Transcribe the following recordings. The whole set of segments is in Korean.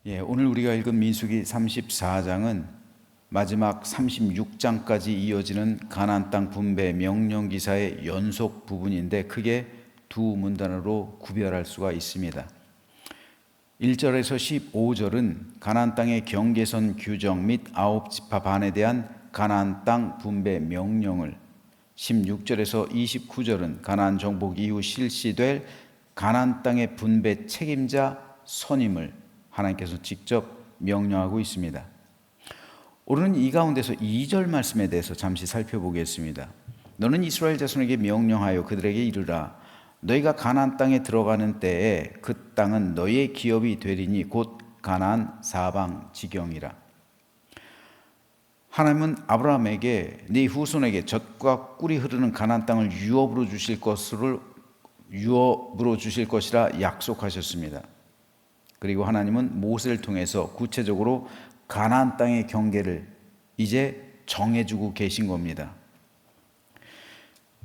오늘 우리가 읽은 민수기 34장은 마지막 36장까지 이어지는 가나안 땅 분배 명령 기사의 연속 부분인데 크게 두 문단으로 구별할 수가 있습니다. 1절에서 15절은 가나안 땅의 경계선 규정 및 9지파 반에 대한 가나안 땅 분배 명령을, 16절에서 29절은 가나안 정복 이후 실시될 가나안 땅의 분배 책임자 선임을 하나님께서 직접 명령하고 있습니다. 오늘은 이 가운데서 2절 말씀에 대해서 잠시 살펴보겠습니다. 너는 이스라엘 자손에게 명령하여 그들에게 이르라. 너희가 가나안 땅에 들어가는 때에 그 땅은 너희의 기업이 되리니 곧 가나안 사방 지경이라. 하나님은 아브라함에게 네 후손에게 젖과 꿀이 흐르는 가나안 땅을 유업으로 주실 것이라 약속하셨습니다. 그리고 하나님은 모세를 통해서 구체적으로 가나안 땅의 경계를 이제 정해주고 계신 겁니다.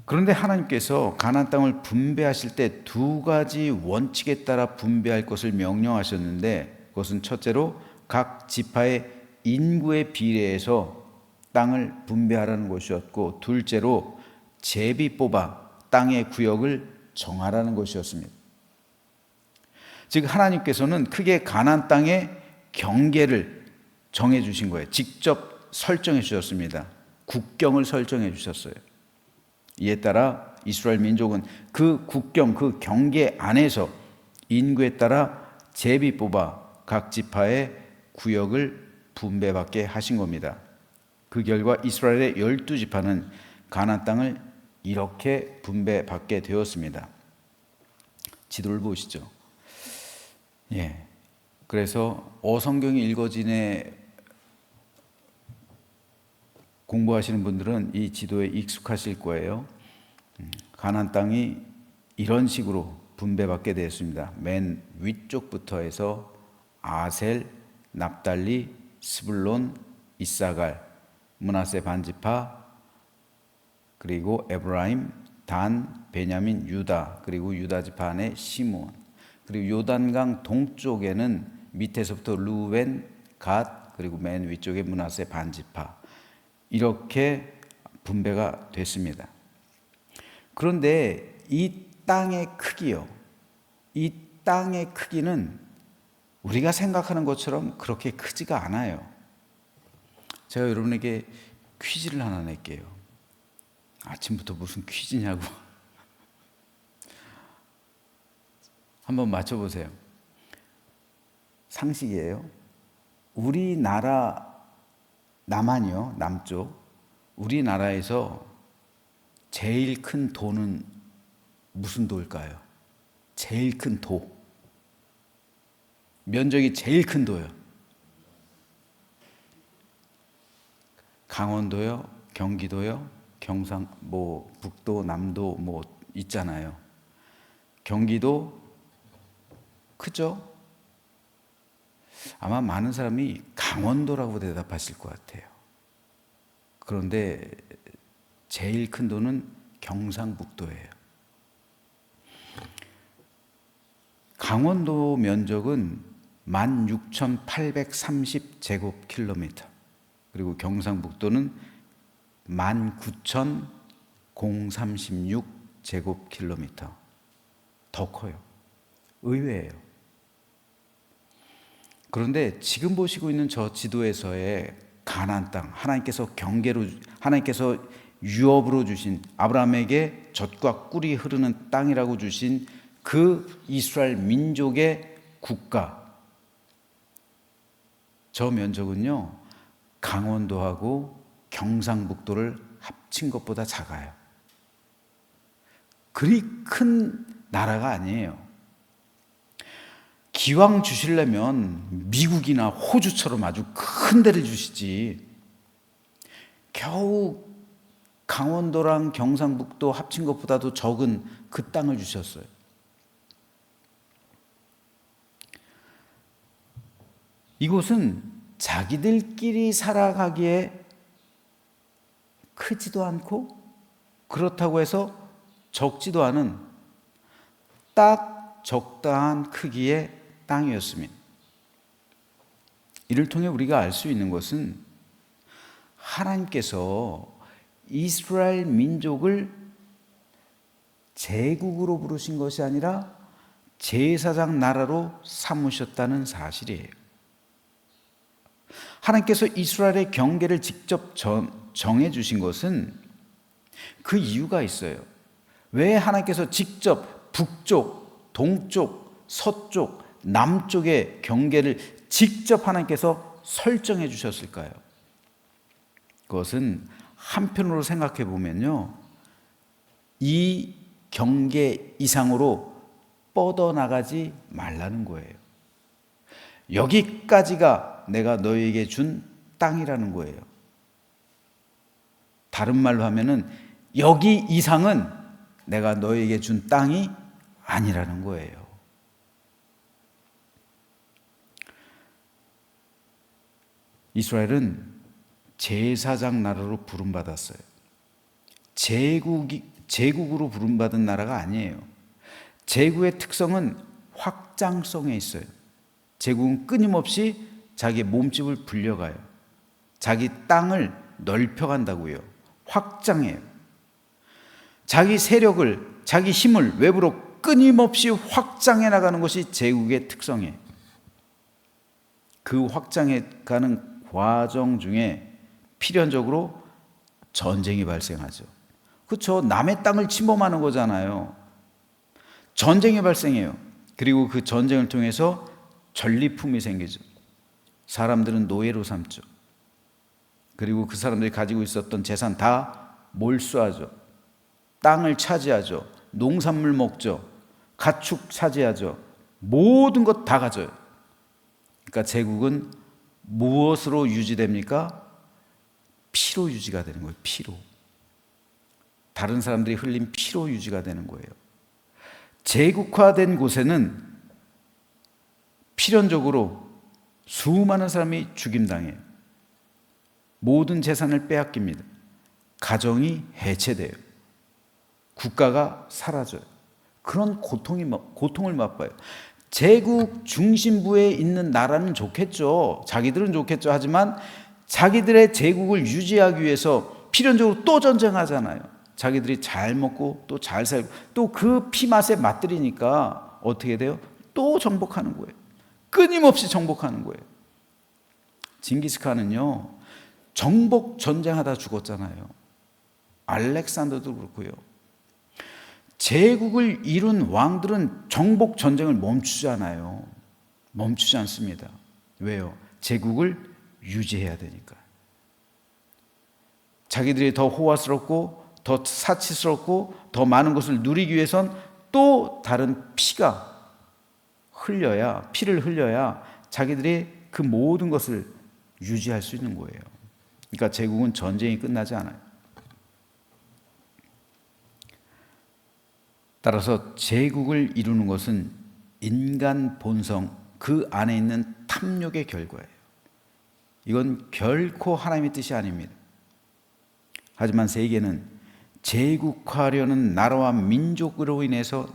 그런데 하나님께서 가나안 땅을 분배하실 때 두 가지 원칙에 따라 분배할 것을 명령하셨는데, 그것은 첫째로 각 지파의 인구에 비례해서 땅을 분배하라는 것이었고, 둘째로 제비 뽑아 땅의 구역을 정하라는 것이었습니다. 즉 하나님께서는 크게 가나안 땅의 경계를 정해 주신 거예요. 직접 설정해 주셨습니다. 국경을 설정해 주셨어요. 이에 따라 이스라엘 민족은 그 국경, 그 경계 안에서 인구에 따라 제비 뽑아 각 지파의 구역을 분배받게 하신 겁니다. 그 결과 이스라엘의 12지파는 가나안 땅을 이렇게 분배받게 되었습니다. 지도를 보시죠. 그래서 어성경이 읽어지네 공부하시는 분들은 이 지도에 익숙하실 거예요. 가나안 땅이 이런 식으로 분배받게 되었습니다. 맨 위쪽부터 해서 아셀, 납달리, 스불론, 이사갈, 므낫세 반지파, 그리고 에브라임, 단, 베냐민, 유다, 그리고 유다 지파 안에 시므온, 그리고 요단강 동쪽에는 밑에서부터 루벤, 갓, 그리고 맨 위쪽에 므낫세 반지파, 이렇게 분배가 됐습니다. 그런데 이 땅의 크기요, 이 땅의 크기는 우리가 생각하는 것처럼 그렇게 크지가 않아요. 제가 여러분에게 퀴즈를 하나 낼게요. 아침부터 무슨 퀴즈냐고. 한번 맞춰보세요. 상식이에요. 우리나라, 남한이요, 남쪽, 우리나라에서 제일 큰 도는 무슨 도일까요? 제일 큰 도. 면적이 제일 큰 도요. 강원도요, 경기도요, 북도, 남도 있잖아요. 경기도 크죠? 아마 많은 사람이 강원도라고 대답하실 것 같아요. 그런데 제일 큰 도는 경상북도예요. 강원도 면적은 16,830제곱킬로미터, 그리고 경상북도는 19,036제곱킬로미터. 더 커요. 의외예요. 그런데 지금 보시고 있는 저 지도에서의 가나안 땅, 하나님께서 유업으로 주신, 아브라함에게 젖과 꿀이 흐르는 땅이라고 주신 그 이스라엘 민족의 국가, 저 면적은요, 강원도하고 경상북도를 합친 것보다 작아요. 그리 큰 나라가 아니에요. 기왕 주시려면 미국이나 호주처럼 아주 큰 데를 주시지, 겨우 강원도랑 경상북도 합친 것보다도 적은 그 땅을 주셨어요. 이곳은 자기들끼리 살아가기에 크지도 않고 그렇다고 해서 적지도 않은 딱 적당한 크기의 땅이었습니다. 이를 통해 우리가 알 수 있는 것은 하나님께서 이스라엘 민족을 제국으로 부르신 것이 아니라 제사장 나라로 삼으셨다는 사실이에요. 하나님께서 이스라엘의 경계를 직접 정해 주신 것은 그 이유가 있어요. 왜 하나님께서 직접 북쪽, 동쪽, 서쪽, 남쪽의 경계를 직접 하나님께서 설정해 주셨을까요? 그것은 한편으로 생각해 보면요, 이 경계 이상으로 뻗어나가지 말라는 거예요. 여기까지가 내가 너에게 준 땅이라는 거예요. 다른 말로 하면은 여기 이상은 내가 너에게 준 땅이 아니라는 거예요. 이스라엘은 제사장 나라로 부름받았어요. 제국으로 부름받은 나라가 아니에요. 제국의 특성은 확장성에 있어요. 제국은 끊임없이 자기 몸집을 불려가요. 자기 땅을 넓혀간다고요. 확장해요. 자기 세력을, 자기 힘을 외부로 끊임없이 확장해 나가는 것이 제국의 특성이에요. 그 확장해 가는 과정 중에 필연적으로 전쟁이 발생하죠. 그렇죠. 남의 땅을 침범하는 거잖아요. 전쟁이 발생해요. 그리고 그 전쟁을 통해서 전리품이 생기죠. 사람들은 노예로 삼죠. 그리고 그 사람들이 가지고 있었던 재산 다 몰수하죠. 땅을 차지하죠. 농산물 먹죠. 가축 차지하죠. 모든 것 다 가져요. 그러니까 제국은 무엇으로 유지됩니까? 피로 유지가 되는 거예요. 피로. 다른 사람들이 흘린 피로 유지가 되는 거예요. 제국화된 곳에는 필연적으로 수많은 사람이 죽임당해요. 모든 재산을 빼앗깁니다. 가정이 해체돼요. 국가가 사라져요. 그런 고통을 맛봐요. 제국 중심부에 있는 나라는 좋겠죠. 자기들은 좋겠죠. 하지만 자기들의 제국을 유지하기 위해서 필연적으로 또 전쟁하잖아요. 자기들이 잘 먹고 또 잘 살고 또 그 피맛에 맛들이니까 어떻게 돼요? 또 정복하는 거예요. 끊임없이 정복하는 거예요. 징기스칸은요, 정복 전쟁하다 죽었잖아요. 알렉산더도 그렇고요. 제국을 이룬 왕들은 정복 전쟁을 멈추잖아요. 멈추지 않습니다. 왜요? 제국을 유지해야 되니까. 자기들이 더 호화스럽고 더 사치스럽고 더 많은 것을 누리기 위해선 또 다른 피가 흘려야, 피를 흘려야 자기들이 그 모든 것을 유지할 수 있는 거예요. 그러니까 제국은 전쟁이 끝나지 않아요. 따라서 제국을 이루는 것은 인간 본성, 그 안에 있는 탐욕의 결과예요. 이건 결코 하나님의 뜻이 아닙니다. 하지만 세계는 제국화하려는 나라와 민족들로 인해서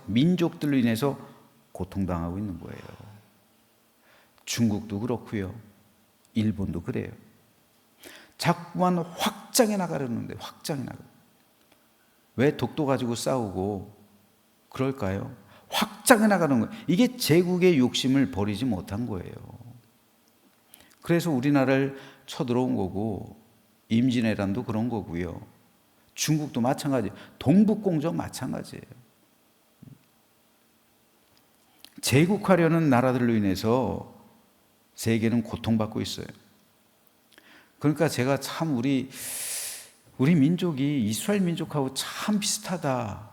고통당하고 있는 거예요. 중국도 그렇고요. 일본도 그래요. 자꾸만 확장해 나가려는데 왜 독도 가지고 싸우고 그럴까요? 확장해 나가는 거예요. 이게 제국의 욕심을 버리지 못한 거예요. 그래서 우리나라를 쳐들어온 거고, 임진왜란도 그런 거고요. 중국도 마찬가지, 동북공정 마찬가지예요. 제국하려는 나라들로 인해서 세계는 고통받고 있어요. 그러니까 제가 참 우리 민족이 이스라엘 민족하고 참 비슷하다라고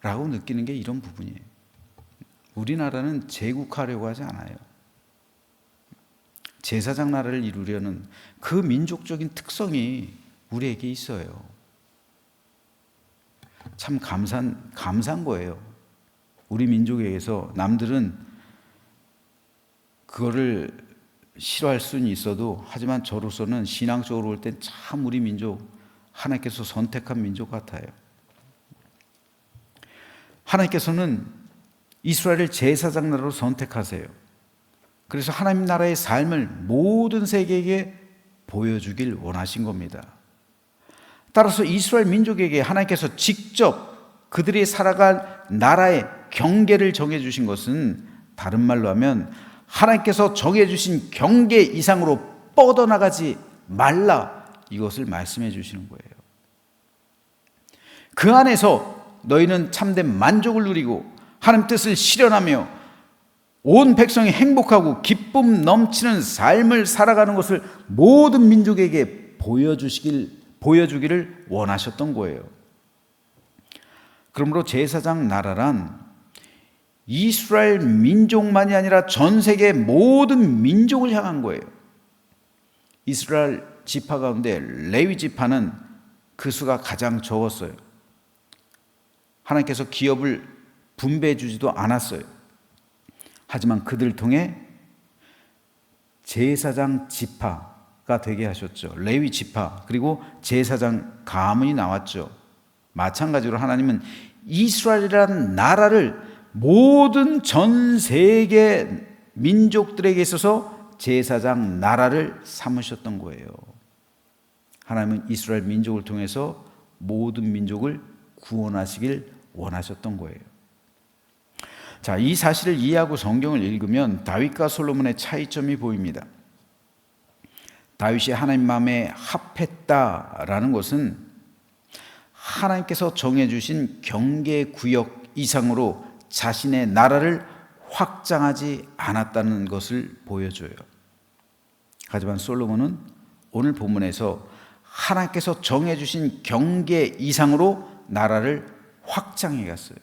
느끼는 게 이런 부분이에요. 우리나라는 제국하려고 하지 않아요. 제사장 나라를 이루려는 그 민족적인 특성이 우리에게 있어요. 참 감사한 거예요. 우리 민족에게서 남들은 그거를 싫어할 수는 있어도, 하지만 저로서는 신앙적으로 볼 땐 참 우리 민족, 하나님께서 선택한 민족 같아요. 하나님께서는 이스라엘을 제사장 나라로 선택하세요. 그래서 하나님 나라의 삶을 모든 세계에게 보여주길 원하신 겁니다. 따라서 이스라엘 민족에게 하나님께서 직접 그들이 살아갈 나라의 경계를 정해주신 것은 다른 말로 하면 하나님께서 정해주신 경계 이상으로 뻗어나가지 말라, 이것을 말씀해 주시는 거예요. 그 안에서 너희는 참된 만족을 누리고 하나님 뜻을 실현하며 온 백성이 행복하고 기쁨 넘치는 삶을 살아가는 것을 모든 민족에게 보여주기를 원하셨던 거예요. 그러므로 제사장 나라란 이스라엘 민족만이 아니라 전 세계 모든 민족을 향한 거예요. 이스라엘 지파 가운데 레위 지파는 그 수가 가장 적었어요. 하나님께서 기업을 분배해 주지도 않았어요. 하지만 그들을 통해 제사장 지파가 되게 하셨죠. 레위 지파, 그리고 제사장 가문이 나왔죠. 마찬가지로 하나님은 이스라엘이라는 나라를 모든 전 세계 민족들에게 있어서 제사장 나라를 삼으셨던 거예요. 하나님은 이스라엘 민족을 통해서 모든 민족을 구원하시길 원하셨던 거예요. 자, 이 사실을 이해하고 성경을 읽으면 다윗과 솔로몬의 차이점이 보입니다. 다윗이 하나님 마음에 합했다라는 것은 하나님께서 정해주신 경계 구역 이상으로 자신의 나라를 확장하지 않았다는 것을 보여줘요. 하지만 솔로몬은 오늘 본문에서 하나님께서 정해주신 경계 이상으로 나라를 확장해 갔어요.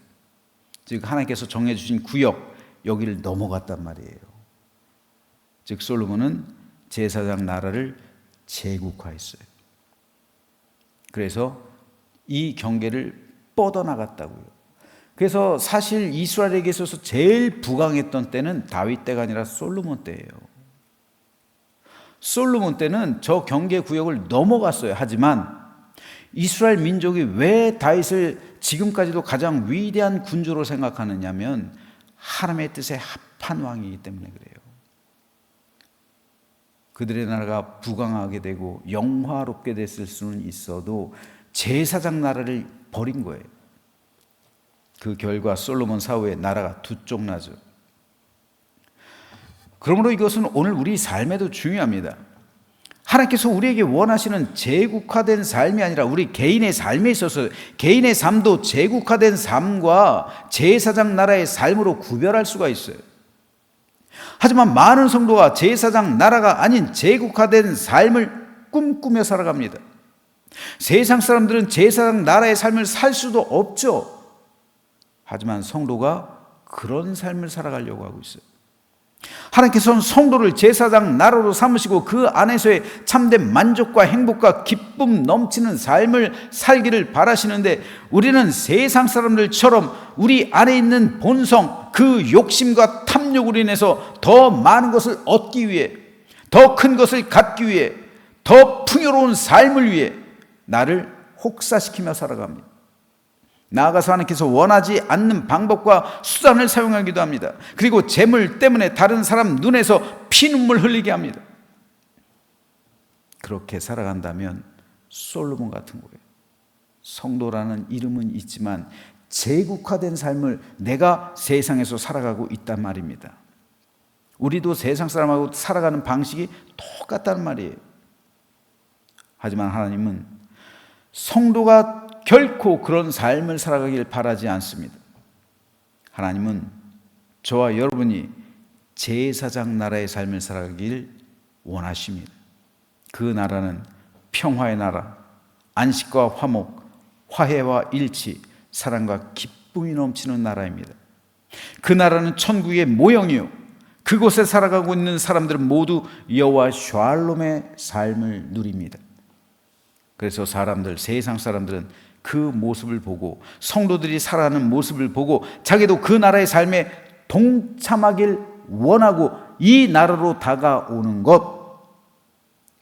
즉 하나님께서 정해주신 구역, 여기를 넘어갔단 말이에요. 즉 솔로몬은 제사장 나라를 제국화했어요. 그래서 이 경계를 뻗어나갔다고요. 그래서 사실 이스라엘에게 있어서 제일 부강했던 때는 다윗 때가 아니라 솔로몬 때예요. 솔로몬 때는 저 경계 구역을 넘어갔어요. 하지만 이스라엘 민족이 왜 다윗을 지금까지도 가장 위대한 군주로 생각하느냐면 하나님의 뜻에 합한 왕이기 때문에 그래요. 그들의 나라가 부강하게 되고 영화롭게 됐을 수는 있어도 제사장 나라를 버린 거예요. 그 결과 솔로몬 사후에 나라가 두 쪽 나죠. 그러므로 이것은 오늘 우리 삶에도 중요합니다. 하나님께서 우리에게 원하시는 제국화된 삶이 아니라 우리 개인의 삶에 있어서 개인의 삶도 제국화된 삶과 제사장 나라의 삶으로 구별할 수가 있어요. 하지만 많은 성도가 제사장 나라가 아닌 제국화된 삶을 꿈꾸며 살아갑니다. 세상 사람들은 제사장 나라의 삶을 살 수도 없죠. 하지만 성도가 그런 삶을 살아가려고 하고 있어요. 하나님께서는 성도를 제사장 나라로 삼으시고 그 안에서의 참된 만족과 행복과 기쁨 넘치는 삶을 살기를 바라시는데 우리는 세상 사람들처럼 우리 안에 있는 본성, 그 욕심과 탐욕으로 인해서 더 많은 것을 얻기 위해, 더 큰 것을 갖기 위해, 더 풍요로운 삶을 위해 나를 혹사시키며 살아갑니다. 나아가서 하나님께서 원하지 않는 방법과 수단을 사용하기도 합니다. 그리고 재물 때문에 다른 사람 눈에서 피눈물 흘리게 합니다. 그렇게 살아간다면 솔로몬 같은 거예요. 성도라는 이름은 있지만 제국화된 삶을 내가 세상에서 살아가고 있단 말입니다. 우리도 세상 사람하고 살아가는 방식이 똑같다는 말이에요. 하지만 하나님은 성도가 결코 그런 삶을 살아가길 바라지 않습니다. 하나님은 저와 여러분이 제사장 나라의 삶을 살아가길 원하십니다. 그 나라는 평화의 나라, 안식과 화목, 화해와 일치, 사랑과 기쁨이 넘치는 나라입니다. 그 나라는 천국의 모형이요, 그곳에 살아가고 있는 사람들은 모두 여호와 샬롬의 삶을 누립니다. 그래서 세상 사람들은 그 모습을 보고, 성도들이 살아가는 모습을 보고 자기도 그 나라의 삶에 동참하길 원하고 이 나라로 다가오는 것,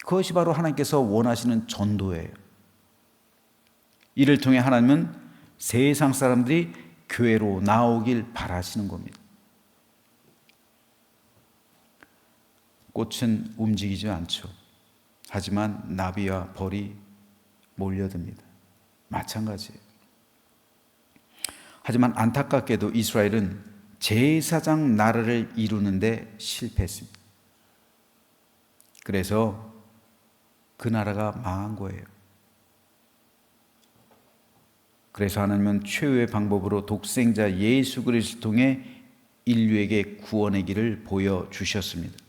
그것이 바로 하나님께서 원하시는 전도예요. 이를 통해 하나님은 세상 사람들이 교회로 나오길 바라시는 겁니다. 꽃은 움직이지 않죠. 하지만 나비와 벌이 몰려듭니다. 마찬가지예요. 하지만 안타깝게도 이스라엘은 제사장 나라를 이루는데 실패했습니다. 그래서 그 나라가 망한 거예요. 그래서 하나님은 최후의 방법으로 독생자 예수 그리스도를 통해 인류에게 구원의 길을 보여주셨습니다.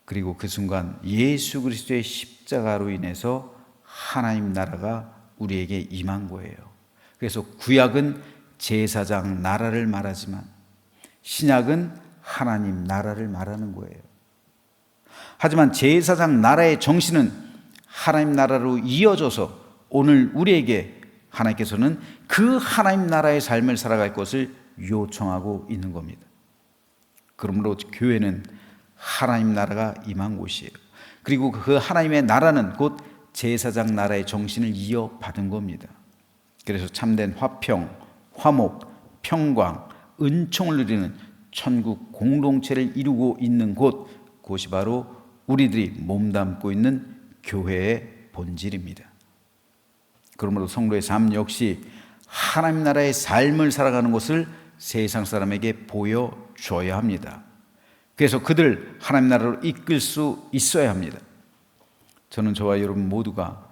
그리고 그 순간 예수 그리스도의 십자가로 인해서 하나님 나라가 우리에게 임한 거예요. 그래서 구약은 제사장 나라를 말하지만 신약은 하나님 나라를 말하는 거예요. 하지만 제사장 나라의 정신은 하나님 나라로 이어져서 오늘 우리에게 하나님께서는 그 하나님 나라의 삶을 살아갈 것을 요청하고 있는 겁니다. 그러므로 교회는 하나님 나라가 임한 곳이에요. 그리고 그 하나님의 나라는 곧 제사장 나라의 정신을 이어받은 겁니다. 그래서 참된 화평, 화목, 평강, 은총을 누리는 천국 공동체를 이루고 있는 곳이 바로 우리들이 몸담고 있는 교회의 본질입니다. 그러므로 성도의 삶 역시 하나님 나라의 삶을 살아가는 것을 세상 사람에게 보여줘야 합니다. 그래서 그들 하나님 나라로 이끌 수 있어야 합니다. 저는 저와 여러분 모두가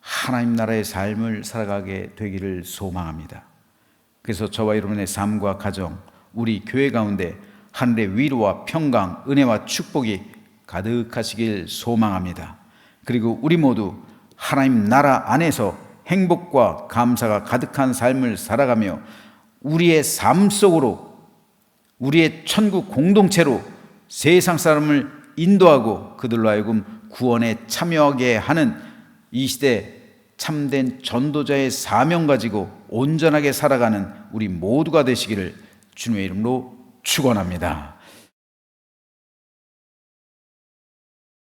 하나님 나라의 삶을 살아가게 되기를 소망합니다. 그래서 저와 여러분의 삶과 가정, 우리 교회 가운데 하늘의 위로와 평강, 은혜와 축복이 가득하시길 소망합니다. 그리고 우리 모두 하나님 나라 안에서 행복과 감사가 가득한 삶을 살아가며 우리의 삶 속으로 우리의 천국 공동체로 세상 사람을 인도하고 그들로 하여금 구원에 참여하게 하는 이 시대 참된 전도자의 사명 가지고 온전하게 살아가는 우리 모두가 되시기를 주님의 이름으로 축원합니다.